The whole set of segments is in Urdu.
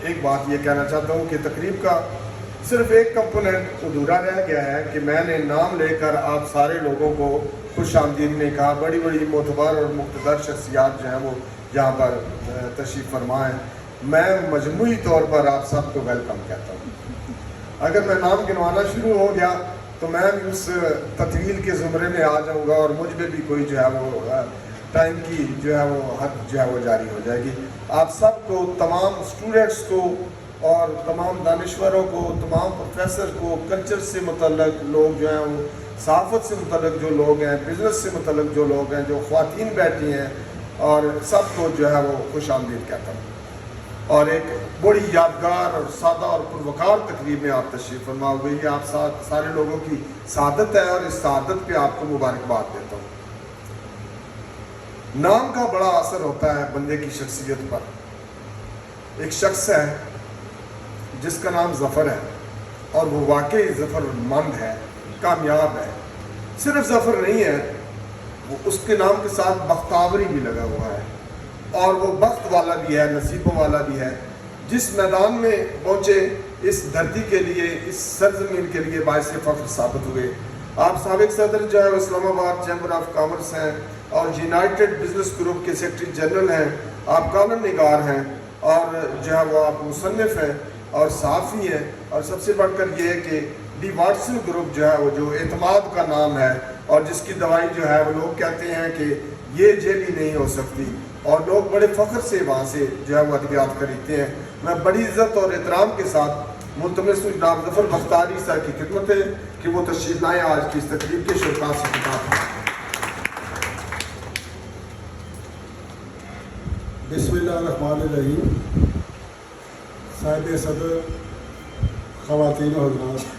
ایک بات یہ کہنا چاہتا ہوں کہ تقریب کا صرف ایک کمپوننٹ ادھورا رہ گیا ہے کہ میں نے نام لے کر آپ سارے لوگوں کو خوش آمدید نے کہا. بڑی بڑی معتبر اور مقتدر شخصیات جو ہیں وہ یہاں پر تشریف فرما ہیں. میں مجموعی طور پر آپ سب کو ویلکم کہتا ہوں. اگر میں نام گنوانا شروع ہو گیا تو میں بھی اس تطویل کے زمرے میں آ جاؤں گا اور مجھ پہ بھی کوئی جو ہے وہ ٹائم کی جو ہے وہ حد جو ہے وہ جاری ہو جائے گی. آپ سب کو، تمام اسٹوڈنٹس کو اور تمام دانشوروں کو، تمام پروفیسر کو، کلچر سے متعلق لوگ جو ہیں وہ، صحافت سے متعلق جو لوگ ہیں، بزنس سے متعلق جو لوگ ہیں، جو خواتین بیٹھی ہیں، اور سب کو جو ہے وہ خوش آمدید کہتا ہوں. اور ایک بڑی یادگار اور سادہ اور پروکار تقریب میں آپ تشریف فرما ہوئے. یہ آپ سارے لوگوں کی سعادت ہے اور اس سعادت پہ آپ کو مبارکباد دیتا ہوں. نام کا بڑا اثر ہوتا ہے بندے کی شخصیت پر. ایک شخص ہے جس کا نام ظفر ہے اور وہ واقعی ظفر مند ہے، کامیاب ہے. صرف ظفر نہیں ہے، وہ اس کے نام کے ساتھ بختاوری بھی لگا ہوا ہے، اور وہ بخت والا بھی ہے، نصیبوں والا بھی ہے. جس میدان میں پہنچے اس دھرتی کے لیے، اس سرزمین کے لیے باعث فخر ثابت ہوئے. آپ سابق صدر جو ہے اسلام آباد چیمبر آف کامرس ہیں اور یونائٹڈ بزنس گروپ کے سیکرٹری جنرل ہیں. آپ کالم نگار ہیں اور جو ہے وہ آپ مصنف ہیں اور صحافی ہیں. اور سب سے بڑھ کر یہ ہے کہ ڈی واٹسن گروپ جو ہے وہ جو اعتماد کا نام ہے، اور جس کی دوائی جو ہے وہ لوگ کہتے ہیں کہ یہ جیلی نہیں ہو سکتی، اور لوگ بڑے فخر سے وہاں سے جو ہے وہ ادویات خریدتے ہیں. میں بڑی عزت اور احترام کے ساتھ ملتمس ہوں جناب ظفر بختاری صاحب کی خدمت ہے کہ وہ تشریف لائیں آج کی اس تقریب کے شرکاء سے خطاب کریں. بسم اللہ الرحمن الرحیم. صاحب صدر، خواتین و حضرات،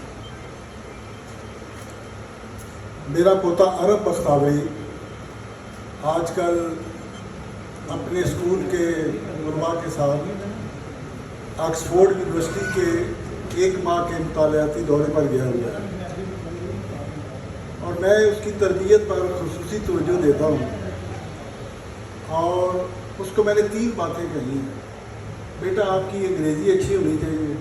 میرا پوتا عرب بختاوری آج کل اپنے اسکول کے طلباء کے ساتھ آکسفورڈ یونیورسٹی کے 1 ماہ کے مطالعاتی دورے پر گیا ہوا ہے، اور میں اس کی تربیت پر خصوصی توجہ دیتا ہوں. اور اس کو میں نے 3 باتیں کہی ہیں. بیٹا، آپ کی انگریزی اچھی ہونی چاہیے،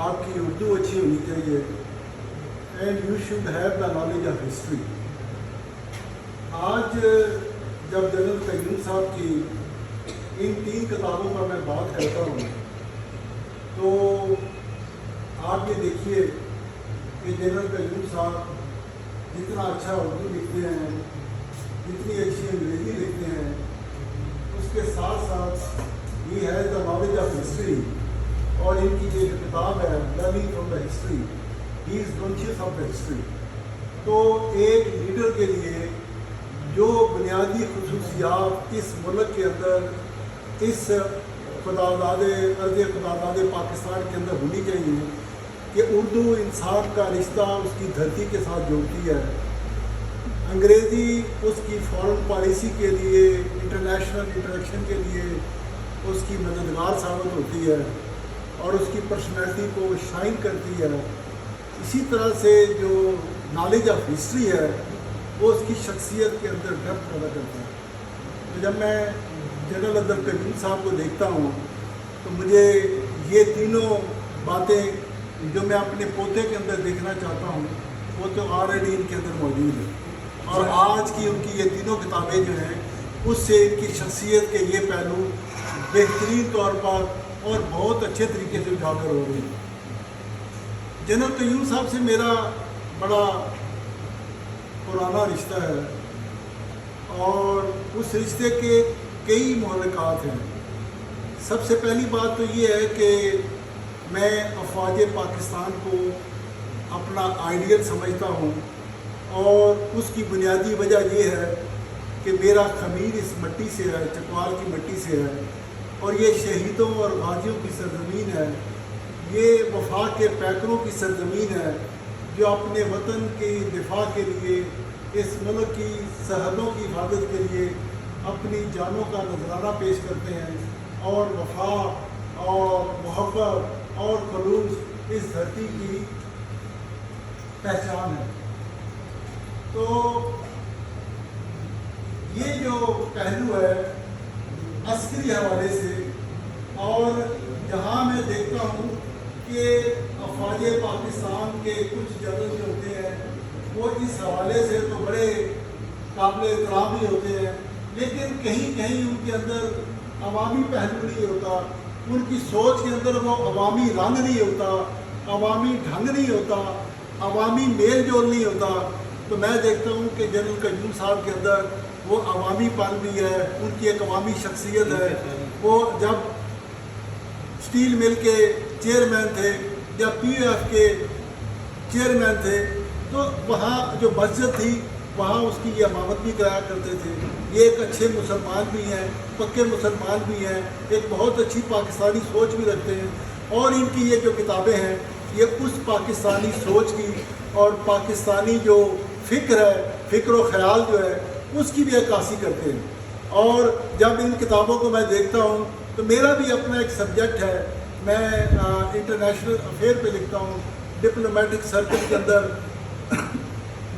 آپ کی اردو اچھی ہونی چاہیے، and you should have the knowledge of history. آج جب جنرل قیوم صاحب کی ان 3 کتابوں پر میں بات کرتا ہوں تو آپ یہ دیکھیے کہ جنرل قیوم صاحب جتنا اچھا اردو لکھتے ہیں، جتنی اچھی انگریزی لکھتے ہیں، اس کے ساتھ ساتھ he has the knowledge of history. اور ان کی جو کتاب ہے learning from the history, he is conscious of the history. تو ایک لیڈر کے لیے جو بنیادی خصوصیات اس ملک کے اندر، اس خداداد ارض خداداد پاکستان کے اندر ہونی چاہیے کہ اردو انسان کا رشتہ اس کی دھرتی کے ساتھ جوڑتی ہے، انگریزی اس کی فارن پالیسی کے لیے، انٹرنیشنل انٹریکشن کے لیے اس کی مددگار ثابت ہوتی ہے اور اس کی پرسنالٹی کو شائن کرتی ہے. اسی طرح سے جو نالج آف ہسٹری ہے وہ اس کی شخصیت کے اندر ڈیپتھ پیدا کرتا ہے. تو جب میں جنرل عبد القیوم صاحب کو دیکھتا ہوں تو مجھے یہ تینوں باتیں جو میں اپنے پوتے کے اندر دیکھنا چاہتا ہوں وہ تو آلریڈی ان کے اندر موجود ہے. اور آج کی ان کی یہ تینوں کتابیں جو ہیں اس سے ان کی شخصیت کے یہ پہلو بہترین طور پر اور بہت اچھے طریقے سے اجاگر ہو رہی ہیں. جنرل قیوم صاحب سے میرا بڑا پرانا رشتہ ہے اور اس رشتے کے کئی محرکات ہیں. سب سے پہلی بات تو یہ ہے کہ میں افواج پاکستان کو اپنا آئیڈیل سمجھتا ہوں، اور اس کی بنیادی وجہ یہ ہے کہ میرا خمیر اس مٹی سے ہے، چکوال کی مٹی سے ہے، اور یہ شہیدوں اور غازیوں کی سرزمین ہے. یہ وفا کے پیکروں کی سرزمین ہے جو اپنے وطن کی دفاع کے لیے، اس ملک کی سرحدوں کی حفاظت کے لیے اپنی جانوں کا نذرانہ پیش کرتے ہیں، اور وفا اور محبت اور خلوص اس دھرتی کی پہچان ہے. تو یہ جو پہلو ہے عسکری حوالے سے اور جہاں میں دیکھتا ہوں کہ افواج پاکستان کے کچھ جنرل جو ہوتے ہیں وہ اس حوالے سے تو بڑے قابل احترام بھی ہوتے ہیں، لیکن کہیں کہیں ان کے اندر عوامی پہلو نہیں ہوتا، ان کی سوچ کے اندر وہ عوامی رنگ نہیں ہوتا، عوامی ڈھنگ نہیں ہوتا، عوامی میل جول نہیں ہوتا۔ تو میں دیکھتا ہوں کہ جنرل قیوم صاحب کے اندر وہ عوامی پن بھی ہے، ان کی ایک عوامی شخصیت ہے۔ وہ جب اسٹیل مل کے چیئرمین تھے یا پی ایف کے چیئرمین تھے تو وہاں جو مسجد تھی وہاں اس کی یہ امامت بھی کرایا کرتے تھے۔ یہ ایک اچھے مسلمان بھی ہیں، پکے مسلمان بھی ہیں، ایک بہت اچھی پاکستانی سوچ بھی رکھتے ہیں، اور ان کی یہ جو کتابیں ہیں یہ اس پاکستانی سوچ کی اور پاکستانی جو فکر ہے، فکر و خیال جو ہے اس کی بھی عکاسی کرتے ہیں۔ اور جب ان کتابوں کو میں دیکھتا ہوں تو میرا بھی اپنا ایک سبجیکٹ ہے، میں انٹرنیشنل افیئر پہ لکھتا ہوں، ڈپلومیٹک سرکل کے اندر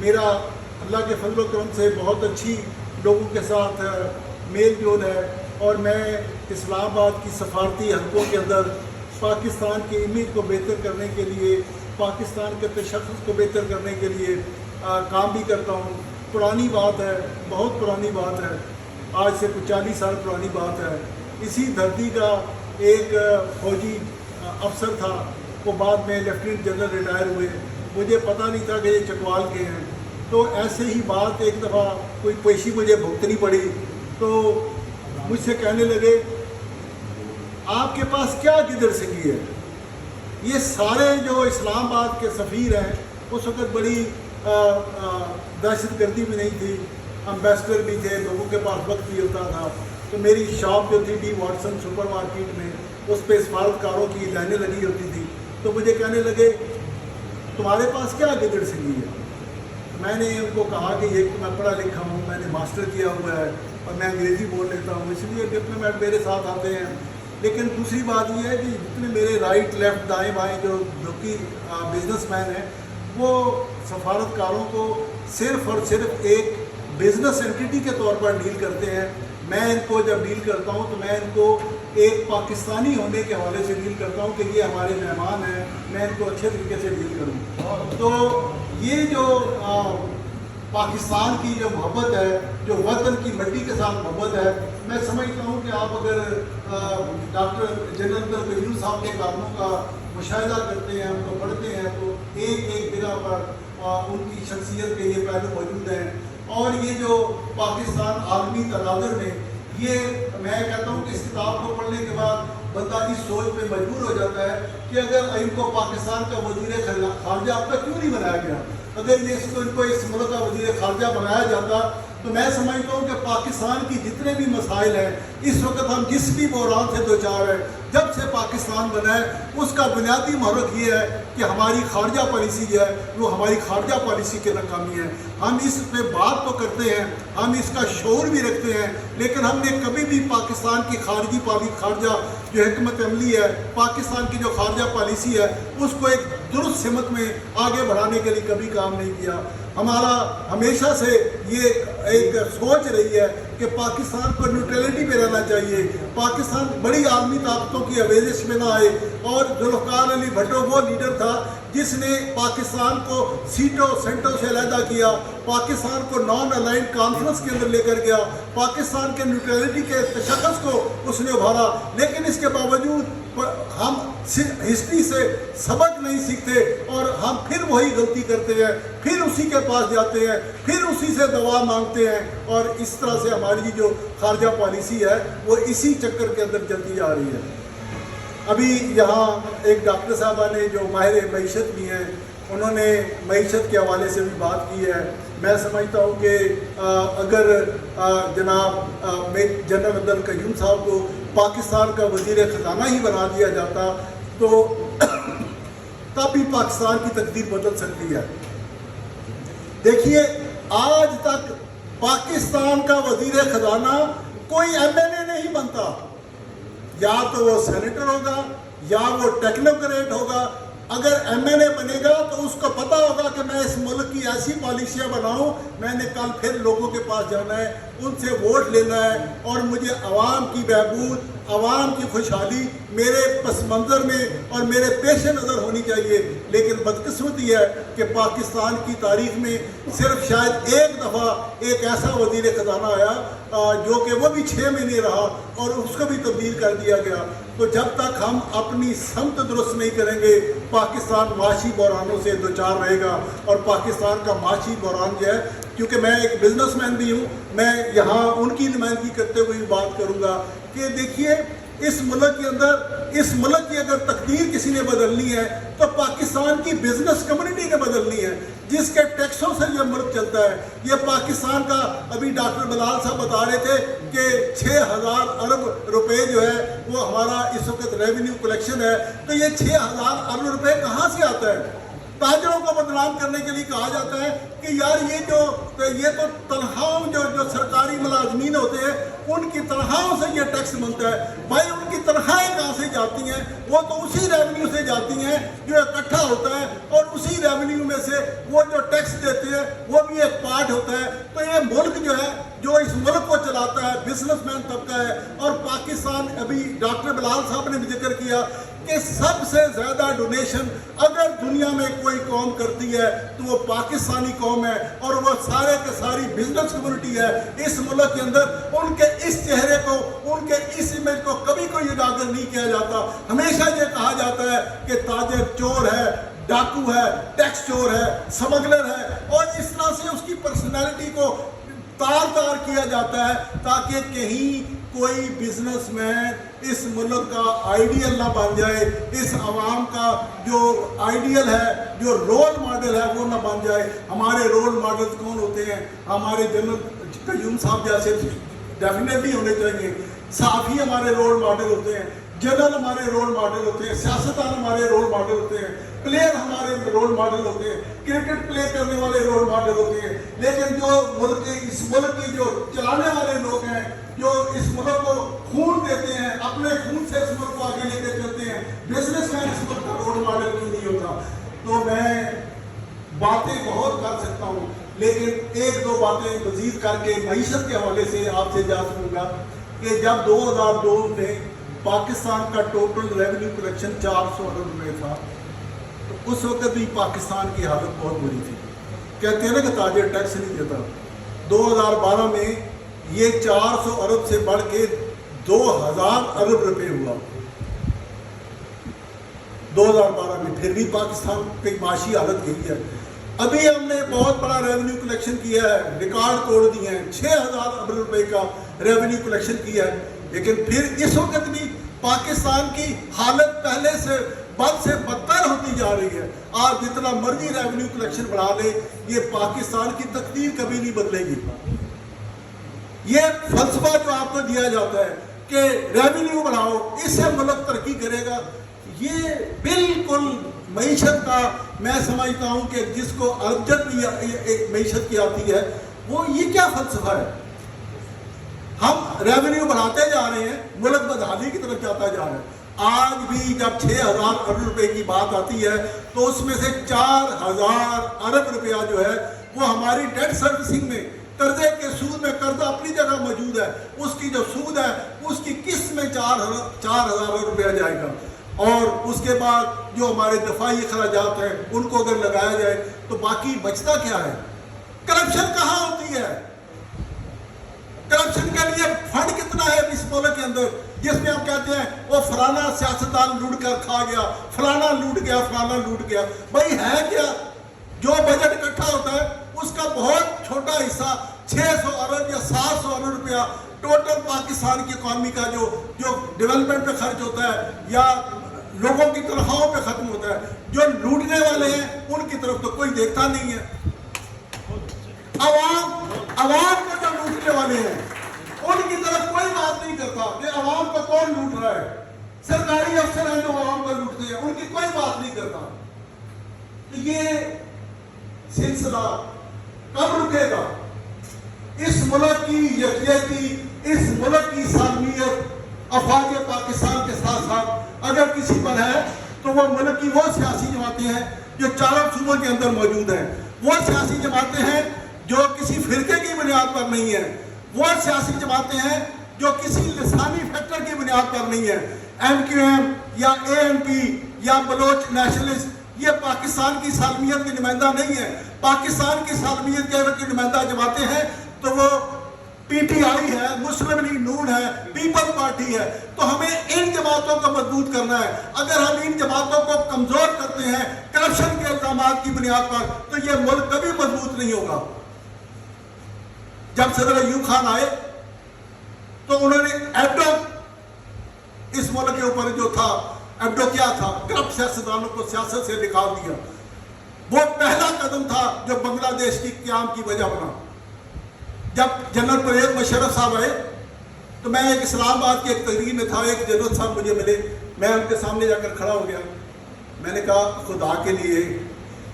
میرا اللہ کے فضل و کرم سے بہت اچھی لوگوں کے ساتھ میل جول ہے، اور میں اسلام آباد کی سفارتی حلقوں کے اندر پاکستان کی امیج کو بہتر کرنے کے لیے، پاکستان کے تشخص کو بہتر کرنے کے لیے کام بھی کرتا ہوں۔ پرانی بات ہے، بہت پرانی بات ہے، آج سے کچھ 40 سال پرانی بات ہے۔ اسی دھرتی کا ایک فوجی افسر تھا، وہ بعد میں لیفٹیننٹ جنرل ریٹائر ہوئے، مجھے پتہ نہیں تھا کہ یہ چکوال کے ہیں۔ تو ایسے ہی بات ایک دفعہ کوئی پیشی مجھے بھگتنی پڑی، تو مجھ سے کہنے لگے آپ کے پاس کیا گدڑ سنگی ہے؟ یہ سارے جو اسلام آباد کے سفیر ہیں اس وقت بڑی دہشت گردی بھی نہیں تھی، امبیسڈر بھی تھے، لوگوں کے پاس وقت بھی ہوتا تھا، تو میری شاپ جو تھی ڈی واٹسن سپر مارکیٹ میں، اس پہ سفارتکاروں کی لائنیں لگی ہوتی تھی، تو مجھے کہنے لگے تمہارے پاس کیا گدڑ سنگی ہے؟ میں نے ان کو کہا کہ یہ میں پڑھا لکھا ہوں، میں نے ماسٹر کیا ہوا ہے اور میں انگریزی بول لیتا ہوں، اس لیے ڈپلومیٹ میرے ساتھ آتے ہیں۔ لیکن دوسری بات یہ ہے کہ جتنے میرے رائٹ لیفٹ دائیں بائیں جو کہ بزنس مین ہیں، وہ سفارتکاروں کو صرف اور صرف ایک بزنس اینٹی کے طور پر ڈیل کرتے ہیں۔ میں ان کو جب ڈیل کرتا ہوں تو میں ان کو ایک پاکستانی ہونے کے حوالے سے ڈیل کرتا ہوں کہ یہ ہمارے مہمان ہیں، میں ان کو اچھے طریقے سے ڈیل کروں۔ تو یہ جو پاکستان کی جو محبت ہے، جو وطن کی مٹی کے ساتھ محبت ہے، میں سمجھتا ہوں کہ آپ اگر ڈاکٹر جنرل قیوم صاحب کے کاموں کا مشاہدہ کرتے ہیں، ان کو پڑھتے ہیں، تو ایک ایک جگہ پر ان کی شخصیت کے یہ پہلو موجود ہیں۔ اور یہ جو پاکستان عالمی تناظر میں، یہ میں کہتا ہوں کہ اس کتاب کو پڑھنے کے بعد بندہ اس سوچ پہ مجبور ہو جاتا ہے کہ اگر ان کو پاکستان کا وزیر خارجہ اب تک کیوں نہیں بنایا گیا؟ اگر یہ ان کو اس ملک کا وزیر خارجہ بنایا جاتا تو میں سمجھتا ہوں کہ پاکستان کی جتنے بھی مسائل ہیں، اس وقت ہم جس بھی بحران سے دوچار ہیں، جب سے پاکستان بنا ہے اس کا بنیادی محرک یہ ہے کہ ہماری خارجہ پالیسی جو ہے وہ ہماری خارجہ پالیسی کی ناکامی ہے۔ ہم اس پہ بات تو کرتے ہیں، ہم اس کا شعور بھی رکھتے ہیں، لیکن ہم نے کبھی بھی پاکستان کی خارجہ جو حکمت عملی ہے، پاکستان کی جو خارجہ پالیسی ہے، اس کو ایک درست سمت میں آگے بڑھانے کے لیے کبھی کام نہیں کیا۔ ہمارا ہمیشہ سے یہ ایک سوچ رہی ہے کہ پاکستان کو نیوٹرلٹی پہ رہنا چاہیے، پاکستان بڑی عالمی طاقتوں کی آویزش میں نہ آئے۔ اور ذوالفقار علی بھٹو وہ لیڈر تھا جس نے پاکستان کو سیٹوں سینٹوں سے علیحدہ کیا، پاکستان کو نان الائنڈ کانفرنس کے اندر لے کر گیا، پاکستان کے نیوٹرلٹی کے تشخص کو اس نے ابھارا۔ لیکن اس کے باوجود ہم ہسٹری سے سبق نہیں سیکھتے اور ہم پھر وہی غلطی کرتے ہیں، پھر اسی کے پاس جاتے ہیں، پھر اسی سے دوا مانگتے ہیں، اور اس طرح سے ہماری جو خارجہ پالیسی ہے وہ اسی چکر کے اندر چلتی جا رہی ہے۔ ابھی یہاں ایک ڈاکٹر صاحبہ نے جو ماہر معیشت بھی ہیں، انہوں نے معیشت کے حوالے سے بھی بات کی ہے۔ میں سمجھتا ہوں کہ اگر جناب جنرل عبدل قیوم صاحب کو پاکستان کا وزیر خزانہ ہی بنا دیا جاتا تو تب بھی پاکستان کی تقدیر بدل سکتی ہے۔ دیکھیے آج تک پاکستان کا وزیر خزانہ کوئی ایم این اے نہیں بنتا، یا تو وہ سینیٹر ہوگا یا وہ ٹیکنوکریٹ ہوگا۔ اگر ایم این اے بنے گا تو اس کو پتہ ہوگا کہ میں اس ملک کی ایسی پالیسیاں بناؤں، میں نے کل پھر لوگوں کے پاس جانا ہے، ان سے ووٹ لینا ہے اور مجھے عوام کی بہبود، عوام کی خوشحالی میرے پس منظر میں اور میرے پیش نظر ہونی چاہیے۔ لیکن بدقسمتی ہے کہ پاکستان کی تاریخ میں صرف شاید ایک دفعہ ایک ایسا وزیر خزانہ آیا جو کہ وہ بھی 6 مہینے رہا اور اس کو بھی تبدیل کر دیا گیا۔ تو جب تک ہم اپنی سمت درست نہیں کریں گے پاکستان معاشی بحرانوں سے دوچار رہے گا۔ اور پاکستان کا معاشی بحران جو ہے، کیونکہ میں ایک بزنس مین بھی ہوں، میں یہاں ان کی نمائندگی کرتے ہوئے بات کروں گا کہ دیکھیے اس ملک کے اندر، اس ملک کی اگر تقدیر کسی نے بدلنی ہے تو پاکستان کی بزنس کمیونٹی نے بدلنی ہے، جس کے ٹیکسوں سے یہ ملک چلتا ہے۔ یہ پاکستان کا، ابھی ڈاکٹر بلال صاحب بتا رہے تھے کہ 6,000 ارب روپے جو ہے وہ ہمارا اس وقت ریونیو کلیکشن ہے، تو یہ 6,000 ارب روپے کہاں سے آتا ہے؟ تاجروں کو بدنام کرنے کے لیے کہا جاتا ہے کہ یار یہ تو تنخواہوں جو سرکاری ملازمین ہوتے ہیں ان کی تنخواہوں سے یہ ٹیکس بنتا ہے۔ بھائی ان کی تنخواہیں کہاں سے جاتی ہیں؟ وہ تو اسی ریونیو سے جاتی ہیں جو اکٹھا ہوتا ہے، اور اسی ریونیو میں سے وہ جو ٹیکس دیتے ہیں وہ بھی ایک پارٹ ہوتا ہے۔ تو یہ ملک جو ہے، جو اس ملک کو چلاتا ہے، بزنس مین طبقہ ہے۔ اور پاکستان، ابھی ڈاکٹر بلال صاحب نے بھی ذکر کیا کہ سب سے زیادہ ڈونیشن اگر دنیا میں کوئی قوم کرتی ہے تو وہ پاکستانی قوم ہے، اور وہ سارے کے ساری بزنس کمیونٹی ہے اس ملک کے اندر۔ ان کے اس چہرے کو، ان کے اس امیج کو کبھی کوئی اجاگر نہیں کیا جاتا۔ ہمیشہ یہ کہا جاتا ہے کہ تاجر چور ہے، ڈاکو ہے، ٹیکس چور ہے، سمگلر ہے، اور اس طرح سے اس کی پرسنالٹی کو تار کیا جاتا ہے تاکہ کہیں کوئی بزنس مین اس ملک کا آئیڈیل نہ بن جائے، اس عوام کا جو آئیڈیل ہے، جو رول ماڈل ہے وہ نہ بن جائے۔ ہمارے رول ماڈل کون ہوتے ہیں؟ ہمارے جنرل قیوم صاحب جیسے ڈیفینیٹلی ہونے چاہیے، صحافی ہمارے رول ماڈل ہوتے ہیں، جنرل ہمارے رول ماڈل ہوتے ہیں، سیاستدان ہمارے رول ماڈل ہوتے ہیں، پلیئر ہمارے رول ماڈل ہوتے ہیں، کرکٹ پلے کرنے والے رول ماڈل ہوتے ہیں۔ لیکن جو اس ملک کی جو چلانے والے لوگ ہیں، جو اس ملک کو خون دیتے ہیں، اپنے خون سے اس ملک کو آگے لے کے چلتے ہیں، بزنس مین اس ملک کا رول ماڈل کیوں نہیں ہوتا؟ تو میں باتیں بہت کر سکتا ہوں، لیکن ایک دو باتیں مزید کر کے معیشت کے حوالے سے آپ سے جا سکوں گا کہ جب 2002 میں پاکستان کا ٹوٹل ریونیو کلیکشن 400 ارب روپے تھا، تو اس وقت بھی پاکستان کی حالت بہت بری تھی۔ کہتے ہیں نا کہ تاجر ٹیکس نہیں دیتا۔ 2012 میں یہ 400 ارب سے بڑھ کے 2000 ارب روپے ہوا 2012 میں، پھر بھی پاکستان کی معاشی حالت یہی ہے۔ ابھی ہم نے بہت بڑا ریونیو کلیکشن کیا ہے، ریکارڈ توڑ دیے ہیں، 6000 ارب روپے کا ریونیو کلیکشن کیا ہے، لیکن پھر اس وقت بھی پاکستان کی حالت پہلے سے بد سے بدتر ہوتی جا رہی ہے۔ آپ جتنا مرضی ریونیو کلیکشن بڑھا لے، یہ پاکستان کی تقدیر کبھی نہیں بدلے گی۔ یہ فلسفہ جو آپ کو دیا جاتا ہے کہ ریونیو بڑھاؤ، اس سے ملک ترقی کرے گا، یہ بالکل معیشت کا، میں سمجھتا ہوں کہ جس کو ابجد بھی معیشت کی آتی ہے، وہ یہ کیا فلسفہ ہے؟ ہم ریونیو بڑھاتے جا رہے ہیں، ملک بدحالی کی طرف جاتا جا رہا ہے۔ آج بھی جب 6000 ارب روپے کی بات آتی ہے تو اس میں سے 4000 ارب روپیہ جو ہے وہ ہماری ڈیٹ سروسنگ میں، قرضے کے سود میں، قرضہ اپنی جگہ موجود ہے، اس کی جو سود ہے اس کی قسط میں 4000 روپیہ جائے گا، اور اس کے بعد جو ہمارے دفاعی اخراجات ہیں ان کو اگر لگایا جائے تو باقی بچتا کیا ہے؟ کرپشن کہاں ہوتی ہے؟ کرپشن کے لیے فنڈ کتنا ہے اس ملک کے اندر، جس میں ہم کہتے ہیں وہ فلانا سیاستدان لوٹ کر کھا گیا، فلانا لوٹ گیا، فلانا لوٹ گیا۔ بھائی ہے کیا؟ جو بجٹ اکٹھا ہوتا ہے اس کا بہت چھوٹا حصہ 600 ارب یا 700 ارب روپیہ ٹوٹل پاکستان کی اکانومی کا جو ڈیولپمنٹ پہ خرچ ہوتا ہے یا لوگوں کی تنخواہوں پہ ختم ہوتا ہے۔ جو لوٹنے والے ہیں ان کی طرف تو کوئی دیکھتا نہیں ہے۔ عوام کو جو لوٹنے والے ہیں ان کی طرف کوئی بات نہیں کرتا کہ عوام کو کون لوٹ رہا ہے۔ سرکاری افسر ہیں جو عوام کو لوٹتے ہیں، ان کی کوئی بات نہیں کرتا۔ یہ سلسلہ کب رکے گا؟ اس ملک کی یکجہتی، اس ملک کی سالمیت افواج پاکستان کے ساتھ ساتھ اگر کسی پر ہے تو وہ ملک کی وہ سیاسی جماعتیں ہیں جو چاروں صوبوں کے اندر موجود ہیں، وہ سیاسی جماعتیں ہیں جو کسی فرقے کی بنیاد پر نہیں ہیں، وہ سیاسی جماعتیں ہیں جو کسی لسانی فیکٹر کی بنیاد پر نہیں ہے. MQM یا ANP یا بلوچ نیشنلسٹ یہ پاکستان کی سالمیت کی نمائندہ نہیں ہے. پاکستان کی سالمیت کی نمائندہ جماعتیں ہیں تو وہ PTI ہے, مسلم لیگ نون ہے, پیپل پارٹی ہے. تو ہمیں ان جماعتوں کو مضبوط کرنا ہے. اگر ہم ان جماعتوں کو کمزور کرتے ہیں کرپشن کے الزامات کی بنیاد پر تو یہ ملک کبھی مضبوط نہیں ہوگا. جب صدر ایوب خان آئے تو انہوں نے ایبڈو اس ملک کے اوپر جو تھا, ایبڈو کیا تھا, کرپٹ سیاستدانوں کو سیاست سے نکال دیا. وہ پہلا قدم تھا جو بنگلہ دیش کی قیام کی وجہ بنا. جب جنرل پرویز مشرف صاحب آئے تو میں ایک اسلام آباد کی ایک تقریر میں تھا, ایک جنرل صاحب مجھے ملے, میں ان کے سامنے جا کر کھڑا ہو گیا. میں نے کہا خدا کے لیے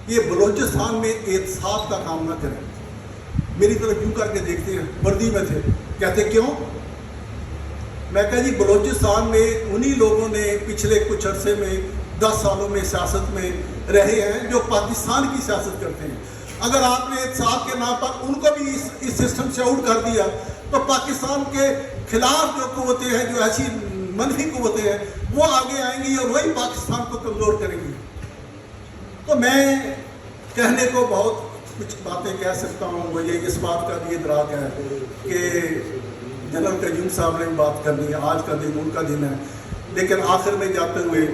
یہ بلوچستان میں احتساب کا کام نہ کریں. میری طرف یوں کر کے دیکھتے ہیں, وردی میں تھے, کہتے کیوں؟ میں کہا جی بلوچستان میں انہی لوگوں نے پچھلے کچھ عرصے میں 10 سالوں میں سیاست میں رہے ہیں جو پاکستان کی سیاست کرتے ہیں. اگر آپ نے احتساب کے نام پر ان کو بھی اس سسٹم سے آؤٹ کر دیا تو پاکستان کے خلاف جو قوتیں ہیں, جو ایسی منفی قوتیں ہیں, وہ آگے آئیں گی اور وہی پاکستان کو کمزور کریں گی. تو میں کہنے کو بہت کچھ باتیں کہہ سکتا ہوں. مجھے اس بات کا بھی ادراک ہے کہ جنرل قیوم صاحب نے بات کرنی ہے, آج کا دن ان کا دن ہے. لیکن آخر میں جاتے ہوئے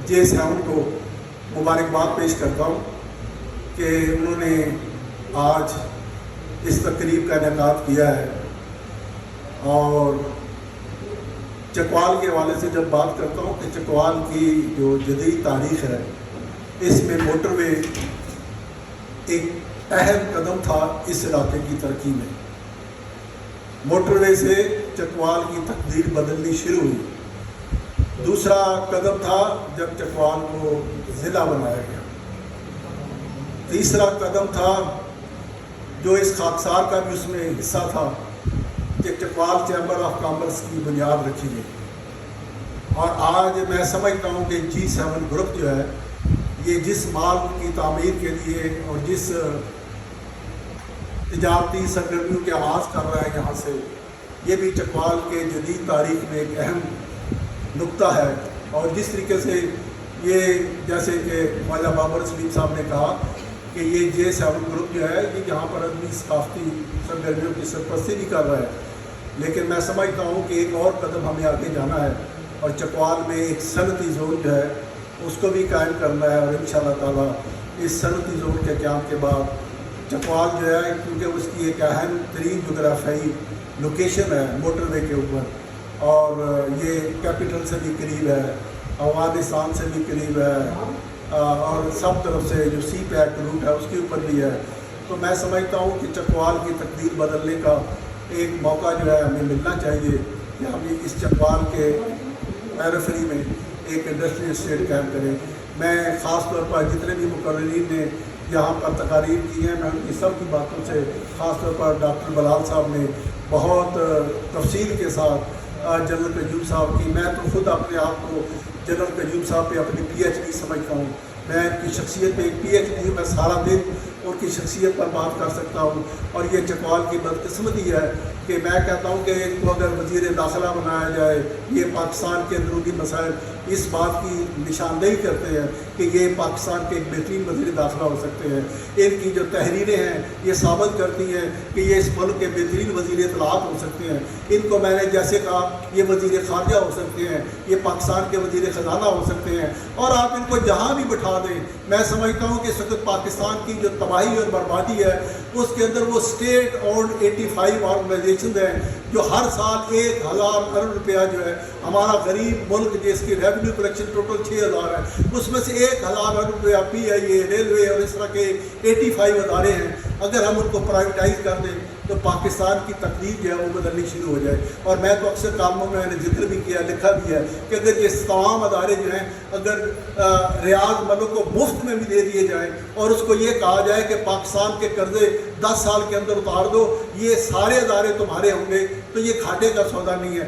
J7 کو مبارکباد پیش کرتا ہوں کہ انہوں نے آج اس تقریب کا انعقاد کیا ہے. اور چکوال کے حوالے سے جب بات کرتا ہوں کہ چکوال کی جو جدید تاریخ ہے اس میں موٹر وے ایک اہم قدم تھا اس علاقے کی ترقی میں. موٹر وے سے چکوال کی تقدیر بدلنی شروع ہوئی. دوسرا قدم تھا جب چکوال کو ضلع بنایا گیا. تیسرا قدم تھا جو اس خاکسار کا بھی اس میں حصہ تھا کہ چکوال چیمبر آف کامرس کی بنیاد رکھی گئی. اور آج میں سمجھتا ہوں کہ G7 گروپ جو ہے یہ جس مال کی تعمیر کے لیے اور جس تجارتی سرگرمیوں کے آغاز کر رہا ہے یہاں سے, یہ بھی چکوال کے جدید تاریخ میں ایک اہم نقطہ ہے. اور جس طریقے سے یہ جیسے کہ خواجہ بابر سلیم صاحب نے کہا کہ یہ J7 گروپ جو ہے یہ یہاں پر ادبی ثقافتی سرگرمیوں کی سرپرستی بھی کر رہا ہے. لیکن میں سمجھتا ہوں کہ ایک اور قدم ہمیں آگے جانا ہے اور چکوال میں ایک صنعتی زون جو ہے اس کو بھی قائم کرنا ہے. اور انشاءاللہ تعالیٰ اس صنعتی زون کے قیام کے بعد چکوال جو ہے کیونکہ اس کی ایک اہم ترین جغرافیائی لوکیشن ہے موٹر وے کے اوپر اور یہ کیپٹل سے بھی قریب ہے, افغانستان سے بھی قریب ہے اور سب طرف سے جو سی پیک روٹ ہے اس کے اوپر بھی ہے. تو میں سمجھتا ہوں کہ چکوال کی تقدیر بدلنے کا ایک موقع جو ہے ہمیں ملنا چاہیے کہ ہم اس چکوال کے پیریفری میں ایک انڈسٹریل اسٹیٹ قائم کریں. میں خاص طور پر جتنے بھی مقررین نے یہاں پر تقاریر کی ہیں میں ان کی سب کی باتوں سے خاص طور پر ڈاکٹر بلال صاحب نے بہت تفصیل کے ساتھ جنرل قیوم صاحب کی, میں تو خود اپنے آپ کو جنرل قیوم صاحب پہ اپنی PhD سمجھتا ہوں. میں ان کی شخصیت پہ ایک PhD میں سارا دن ان کی شخصیت پر بات کر سکتا ہوں. اور یہ چکوال کی بدقسمتی ہے کہ میں کہتا ہوں کہ ان کو اگر وزیر داخلہ بنایا جائے, یہ پاکستان کے اندرونی مسائل اس بات کی نشاندہی کرتے ہیں کہ یہ پاکستان کے ایک بہترین وزیر داخلہ ہو سکتے ہیں. ان کی جو تحریریں ہیں یہ ثابت کرتی ہیں کہ یہ اس ملک کے بہترین وزیر اطلاعات ہو سکتے ہیں. ان کو میں نے جیسے کہا یہ وزیر خارجہ ہو سکتے ہیں, یہ پاکستان کے وزیر خزانہ ہو سکتے ہیں. اور آپ ان کو جہاں بھی بٹھا دیں میں سمجھتا ہوں کہ اس وقت پاکستان کی جو تباہی اور بربادی ہے اس کے اندر وہ اسٹیٹ اونڈ 85 آرگنائزیشن ہیں جو ہر سال 1000 کروڑ روپیہ جو ہے ہمارا غریب ملک جس کی ریونیو کلیکشن ٹوٹل 6000 ہے اس میں سے 1000 ارب روپیہ PIA ریلوے اور اس طرح کے 85 ادارے ہیں. اگر ہم ان کو پرائیویٹائز کر دیں تو پاکستان کی تقدیر جو ہے وہ بدلنی شروع ہو جائے. اور میں تو اکثر کالموں میں نے ذکر بھی کیا, لکھا بھی ہے کہ اگر یہ تمام ادارے جو ہیں اگر ریاض ملک کو مفت میں بھی دے دیے جائیں اور اس کو یہ کہا جائے کہ پاکستان کے قرضے 10 سال کے اندر اتار دو, یہ سارے ادارے تمہارے ہوں گے, تو یہ گھاٹے کا سودا نہیں ہے.